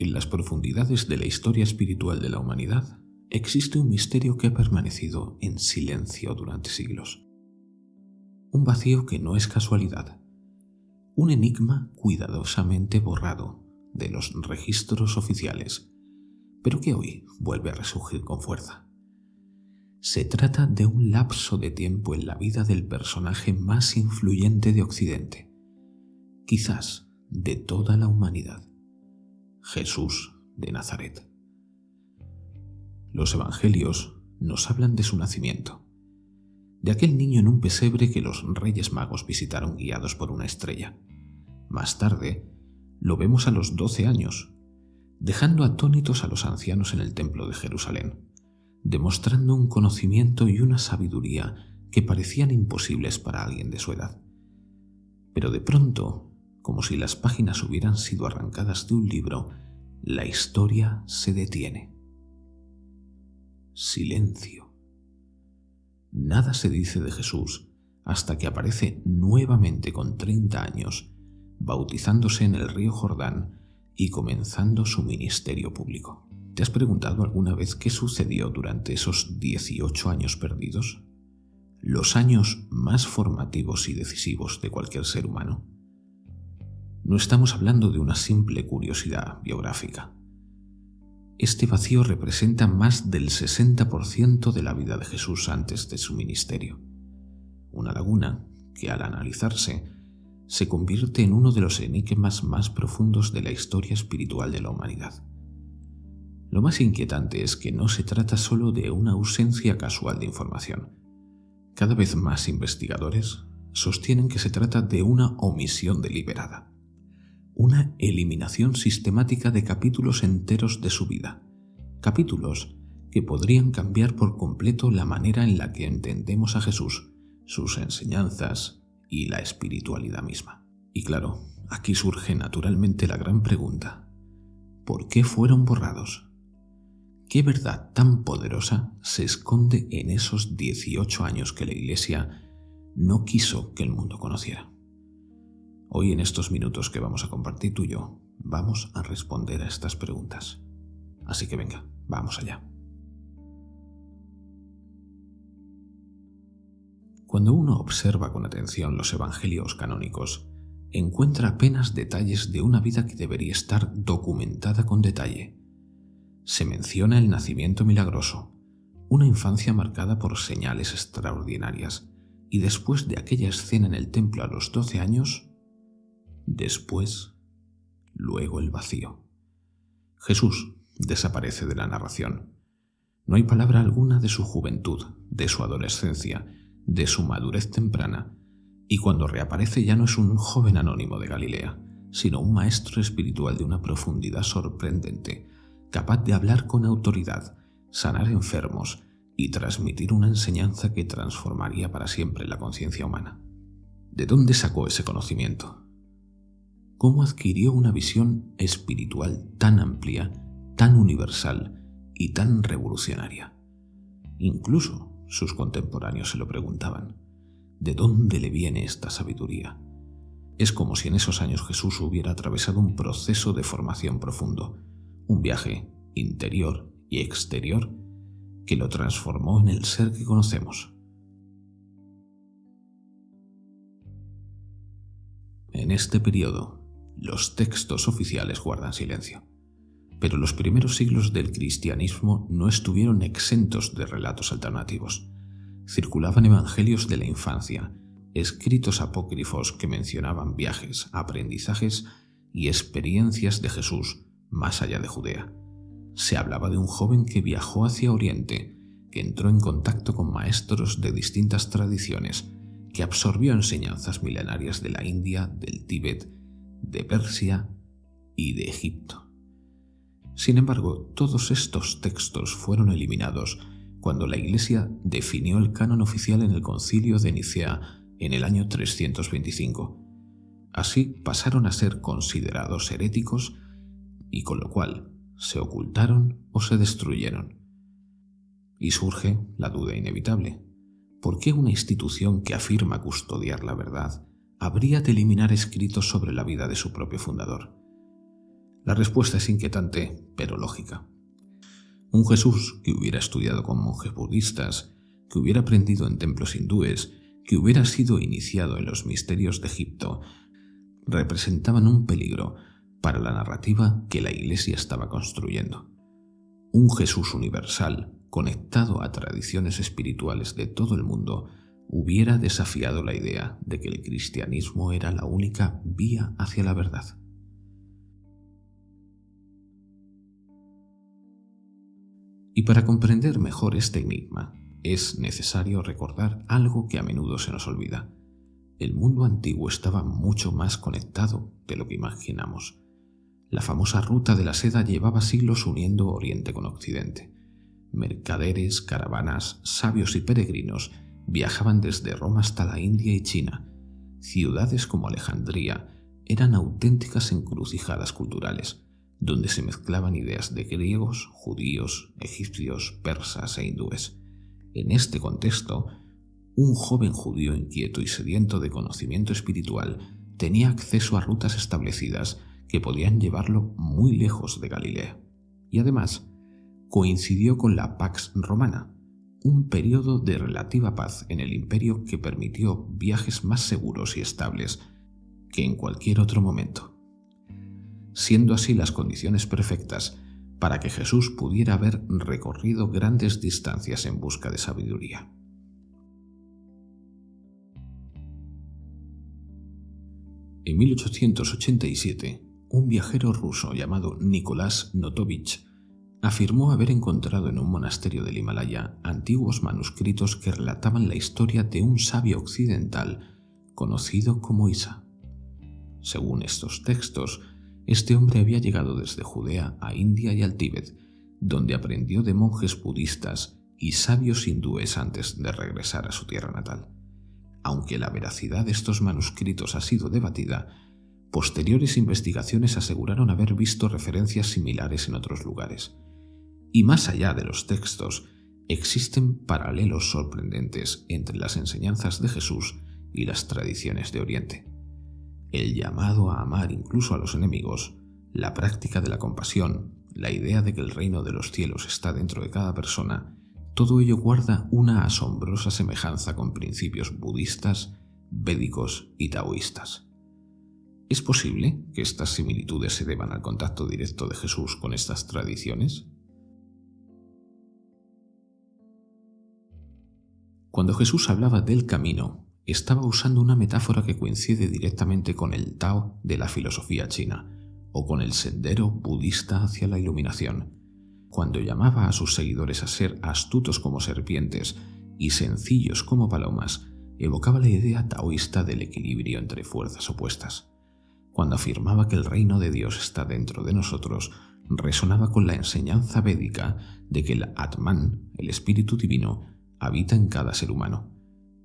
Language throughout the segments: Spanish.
En las profundidades de la historia espiritual de la humanidad existe un misterio que ha permanecido en silencio durante siglos. Un vacío que no es casualidad. Un enigma cuidadosamente borrado de los registros oficiales, pero que hoy vuelve a resurgir con fuerza. Se trata de un lapso de tiempo en la vida del personaje más influyente de Occidente, quizás de toda la humanidad: Jesús de Nazaret. Los evangelios nos hablan de su nacimiento, de aquel niño en un pesebre que los Reyes Magos visitaron guiados por una estrella. Más tarde, lo vemos a los 12 años, dejando atónitos a los ancianos en el templo de Jerusalén, demostrando un conocimiento y una sabiduría que parecían imposibles para alguien de su edad. Pero de pronto, como si las páginas hubieran sido arrancadas de un libro, la historia se detiene. Silencio. Nada se dice de Jesús hasta que aparece nuevamente con 30 años, bautizándose en el río Jordán y comenzando su ministerio público. ¿Te has preguntado alguna vez qué sucedió durante esos 18 años perdidos? Los años más formativos y decisivos de cualquier ser humano. No estamos hablando de una simple curiosidad biográfica. Este vacío representa más del 60% de la vida de Jesús antes de su ministerio. Una laguna que, al analizarse, se convierte en uno de los enigmas más profundos de la historia espiritual de la humanidad. Lo más inquietante es que no se trata solo de una ausencia casual de información. Cada vez más investigadores sostienen que se trata de una omisión deliberada, una eliminación sistemática de capítulos enteros de su vida, capítulos que podrían cambiar por completo la manera en la que entendemos a Jesús, sus enseñanzas y la espiritualidad misma. Y claro, aquí surge naturalmente la gran pregunta: ¿por qué fueron borrados? ¿Qué verdad tan poderosa se esconde en esos 18 años que la Iglesia no quiso que el mundo conociera? Hoy, en estos minutos que vamos a compartir tú y yo, vamos a responder a estas preguntas. Así que venga, vamos allá. Cuando uno observa con atención los evangelios canónicos, encuentra apenas detalles de una vida que debería estar documentada con detalle. Se menciona el nacimiento milagroso, una infancia marcada por señales extraordinarias, y después de aquella escena en el templo a los 12 años, luego el vacío. Jesús desaparece de la narración. No hay palabra alguna de su juventud, de su adolescencia, de su madurez temprana, y cuando reaparece ya no es un joven anónimo de Galilea, sino un maestro espiritual de una profundidad sorprendente, capaz de hablar con autoridad, sanar enfermos y transmitir una enseñanza que transformaría para siempre la conciencia humana. ¿De dónde sacó ese conocimiento? ¿Cómo adquirió una visión espiritual tan amplia, tan universal y tan revolucionaria? Incluso sus contemporáneos se lo preguntaban: ¿de dónde le viene esta sabiduría? Es como si en esos años Jesús hubiera atravesado un proceso de formación profundo, un viaje interior y exterior que lo transformó en el ser que conocemos. En este periodo, los textos oficiales guardan silencio, pero los primeros siglos del cristianismo no estuvieron exentos de relatos alternativos. Circulaban evangelios de la infancia, escritos apócrifos que mencionaban viajes, aprendizajes y experiencias de Jesús más allá de Judea. Se hablaba de un joven que viajó hacia Oriente, que entró en contacto con maestros de distintas tradiciones, que absorbió enseñanzas milenarias de la India, del Tíbet, de Persia y de Egipto. Sin embargo, todos estos textos fueron eliminados cuando la Iglesia definió el canon oficial en el Concilio de Nicea en el año 325. Así pasaron a ser considerados heréticos y con lo cual se ocultaron o se destruyeron. Y surge la duda inevitable: ¿por qué una institución que afirma custodiar la verdad habría de eliminar escritos sobre la vida de su propio fundador? La respuesta es inquietante, pero lógica. Un Jesús que hubiera estudiado con monjes budistas, que hubiera aprendido en templos hindúes, que hubiera sido iniciado en los misterios de Egipto, representaban un peligro para la narrativa que la Iglesia estaba construyendo. Un Jesús universal, conectado a tradiciones espirituales de todo el mundo, hubiera desafiado la idea de que el cristianismo era la única vía hacia la verdad. Y para comprender mejor este enigma, es necesario recordar algo que a menudo se nos olvida. El mundo antiguo estaba mucho más conectado de lo que imaginamos. La famosa ruta de la seda llevaba siglos uniendo Oriente con Occidente. Mercaderes, caravanas, sabios y peregrinos viajaban desde Roma hasta la India y China. Ciudades como Alejandría eran auténticas encrucijadas culturales, donde se mezclaban ideas de griegos, judíos, egipcios, persas e hindúes. En este contexto, un joven judío inquieto y sediento de conocimiento espiritual tenía acceso a rutas establecidas que podían llevarlo muy lejos de Galilea. Y además, coincidió con la Pax Romana, un periodo de relativa paz en el imperio que permitió viajes más seguros y estables que en cualquier otro momento, siendo así las condiciones perfectas para que Jesús pudiera haber recorrido grandes distancias en busca de sabiduría. En 1887, un viajero ruso llamado Nicolás Notovich afirmó haber encontrado en un monasterio del Himalaya antiguos manuscritos que relataban la historia de un sabio occidental conocido como Isa. Según estos textos, este hombre había llegado desde Judea a India y al Tíbet, donde aprendió de monjes budistas y sabios hindúes antes de regresar a su tierra natal. Aunque la veracidad de estos manuscritos ha sido debatida, posteriores investigaciones aseguraron haber visto referencias similares en otros lugares. Y más allá de los textos, existen paralelos sorprendentes entre las enseñanzas de Jesús y las tradiciones de Oriente. El llamado a amar incluso a los enemigos, la práctica de la compasión, la idea de que el reino de los cielos está dentro de cada persona, todo ello guarda una asombrosa semejanza con principios budistas, védicos y taoístas. ¿Es posible que estas similitudes se deban al contacto directo de Jesús con estas tradiciones? Cuando Jesús hablaba del camino, estaba usando una metáfora que coincide directamente con el Tao de la filosofía china, o con el sendero budista hacia la iluminación. Cuando llamaba a sus seguidores a ser astutos como serpientes y sencillos como palomas, evocaba la idea taoísta del equilibrio entre fuerzas opuestas. Cuando afirmaba que el reino de Dios está dentro de nosotros, resonaba con la enseñanza védica de que el Atman, el espíritu divino, habita en cada ser humano.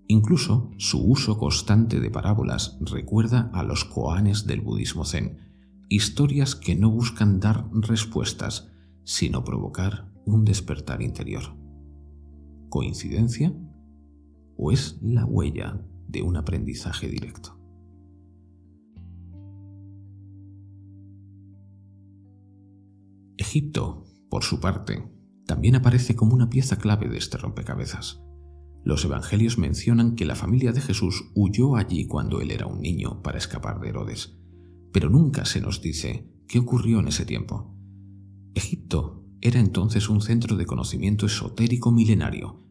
Incluso su uso constante de parábolas recuerda a los koanes del budismo zen, historias que no buscan dar respuestas, sino provocar un despertar interior. ¿Coincidencia? ¿O es la huella de un aprendizaje directo? Egipto, por su parte, también aparece como una pieza clave de este rompecabezas. Los evangelios mencionan que la familia de Jesús huyó allí cuando él era un niño para escapar de Herodes, pero nunca se nos dice qué ocurrió en ese tiempo. Egipto era entonces un centro de conocimiento esotérico milenario.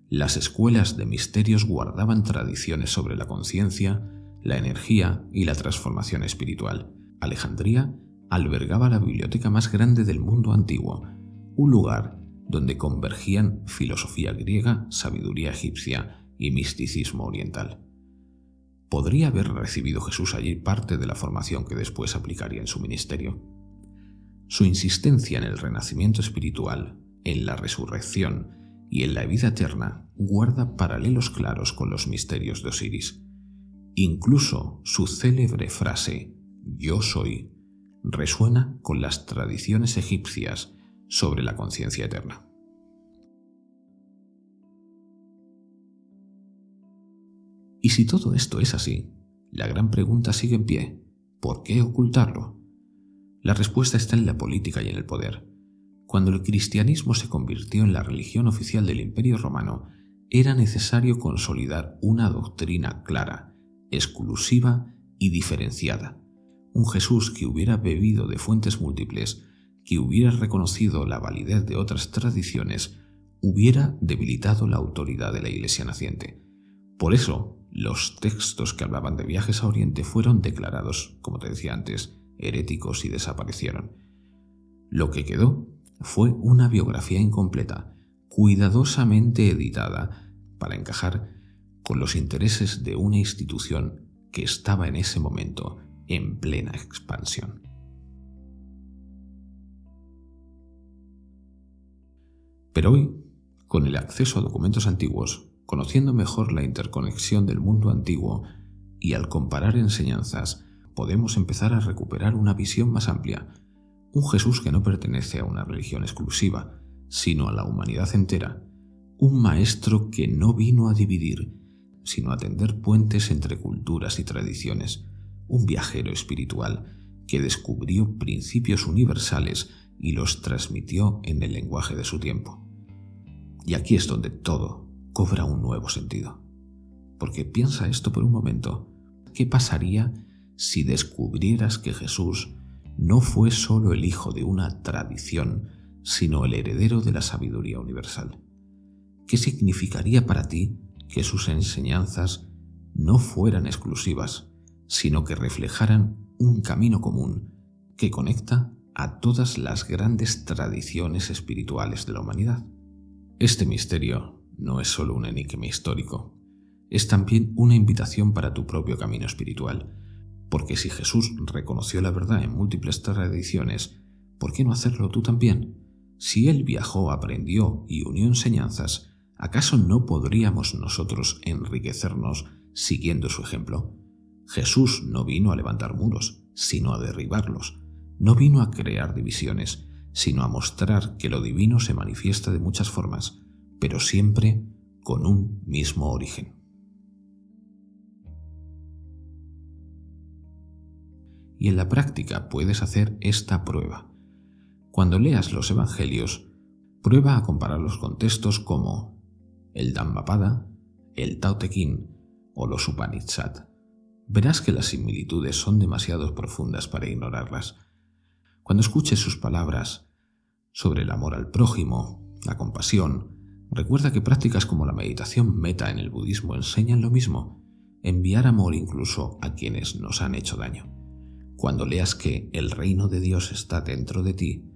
Las escuelas de misterios guardaban tradiciones sobre la conciencia, la energía y la transformación espiritual. Alejandría albergaba la biblioteca más grande del mundo antiguo, un lugar donde convergían filosofía griega, sabiduría egipcia y misticismo oriental. ¿Podría haber recibido Jesús allí parte de la formación que después aplicaría en su ministerio? Su insistencia en el renacimiento espiritual, en la resurrección y en la vida eterna guarda paralelos claros con los misterios de Osiris. Incluso su célebre frase «Yo soy» resuena con las tradiciones egipcias sobre la conciencia eterna. Y si todo esto es así, la gran pregunta sigue en pie: ¿por qué ocultarlo? La respuesta está en la política y en el poder. Cuando el cristianismo se convirtió en la religión oficial del Imperio Romano, era necesario consolidar una doctrina clara, exclusiva y diferenciada. Un Jesús que hubiera bebido de fuentes múltiples, que hubiera reconocido la validez de otras tradiciones, hubiera debilitado la autoridad de la Iglesia naciente. Por eso, los textos que hablaban de viajes a Oriente fueron declarados, como te decía antes, heréticos y desaparecieron. Lo que quedó fue una biografía incompleta, cuidadosamente editada para encajar con los intereses de una institución que estaba en ese momento en plena expansión. Pero hoy, con el acceso a documentos antiguos, conociendo mejor la interconexión del mundo antiguo y al comparar enseñanzas, podemos empezar a recuperar una visión más amplia. Un Jesús que no pertenece a una religión exclusiva, sino a la humanidad entera. Un maestro que no vino a dividir, sino a tender puentes entre culturas y tradiciones. Un viajero espiritual que descubrió principios universales y los transmitió en el lenguaje de su tiempo. Y aquí es donde todo cobra un nuevo sentido. Porque piensa esto por un momento. ¿Qué pasaría si descubrieras que Jesús no fue solo el hijo de una tradición, sino el heredero de la sabiduría universal? ¿Qué significaría para ti que sus enseñanzas no fueran exclusivas, sino que reflejaran un camino común que conecta a todas las grandes tradiciones espirituales de la humanidad? Este misterio no es solo un enigma histórico, es también una invitación para tu propio camino espiritual, porque si Jesús reconoció la verdad en múltiples tradiciones, ¿por qué no hacerlo tú también? Si Él viajó, aprendió y unió enseñanzas, ¿acaso no podríamos nosotros enriquecernos siguiendo su ejemplo? Jesús no vino a levantar muros, sino a derribarlos. No vino a crear divisiones, sino a mostrar que lo divino se manifiesta de muchas formas, pero siempre con un mismo origen. Y en la práctica puedes hacer esta prueba. Cuando leas los Evangelios, prueba a compararlos con textos como el Dhammapada, el Tao Te Ching o los Upanishad. Verás que las similitudes son demasiado profundas para ignorarlas. Cuando escuches sus palabras sobre el amor al prójimo, la compasión, recuerda que prácticas como la meditación meta en el budismo enseñan lo mismo, enviar amor incluso a quienes nos han hecho daño. Cuando leas que el reino de Dios está dentro de ti,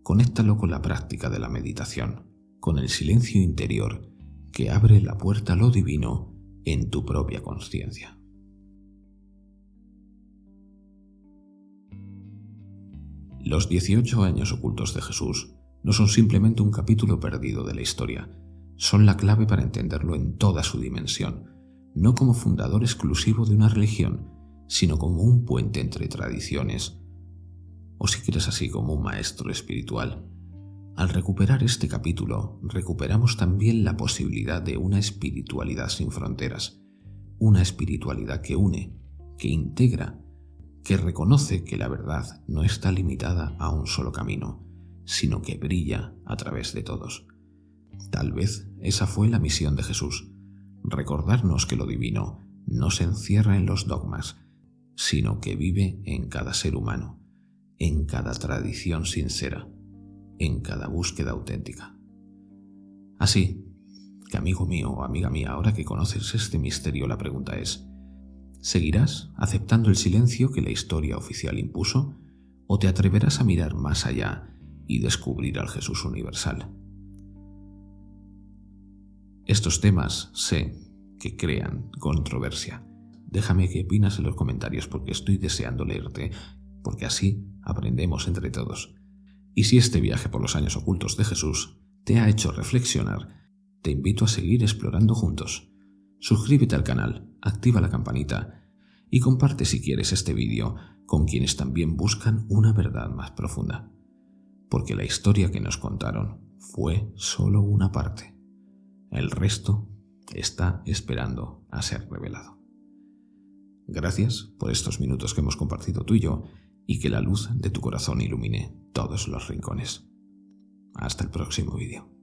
conéctalo con la práctica de la meditación, con el silencio interior que abre la puerta a lo divino en tu propia conciencia. Los 18 años ocultos de Jesús no son simplemente un capítulo perdido de la historia, son la clave para entenderlo en toda su dimensión, no como fundador exclusivo de una religión, sino como un puente entre tradiciones, o si quieres así, como un maestro espiritual. Al recuperar este capítulo, recuperamos también la posibilidad de una espiritualidad sin fronteras, una espiritualidad que une, que integra, que reconoce que la verdad no está limitada a un solo camino, sino que brilla a través de todos. Tal vez esa fue la misión de Jesús, recordarnos que lo divino no se encierra en los dogmas, sino que vive en cada ser humano, en cada tradición sincera, en cada búsqueda auténtica. Así que, amigo mío o amiga mía, ahora que conoces este misterio, la pregunta es: ¿seguirás aceptando el silencio que la historia oficial impuso, o te atreverás a mirar más allá y descubrir al Jesús universal? Estos temas sé que crean controversia. Déjame que opinas en los comentarios porque estoy deseando leerte, porque así aprendemos entre todos. Y si este viaje por los años ocultos de Jesús te ha hecho reflexionar, te invito a seguir explorando juntos. Suscríbete al canal, activa la campanita y comparte si quieres este vídeo con quienes también buscan una verdad más profunda. Porque la historia que nos contaron fue solo una parte. El resto está esperando a ser revelado. Gracias por estos minutos que hemos compartido tú y yo, y que la luz de tu corazón ilumine todos los rincones. Hasta el próximo vídeo.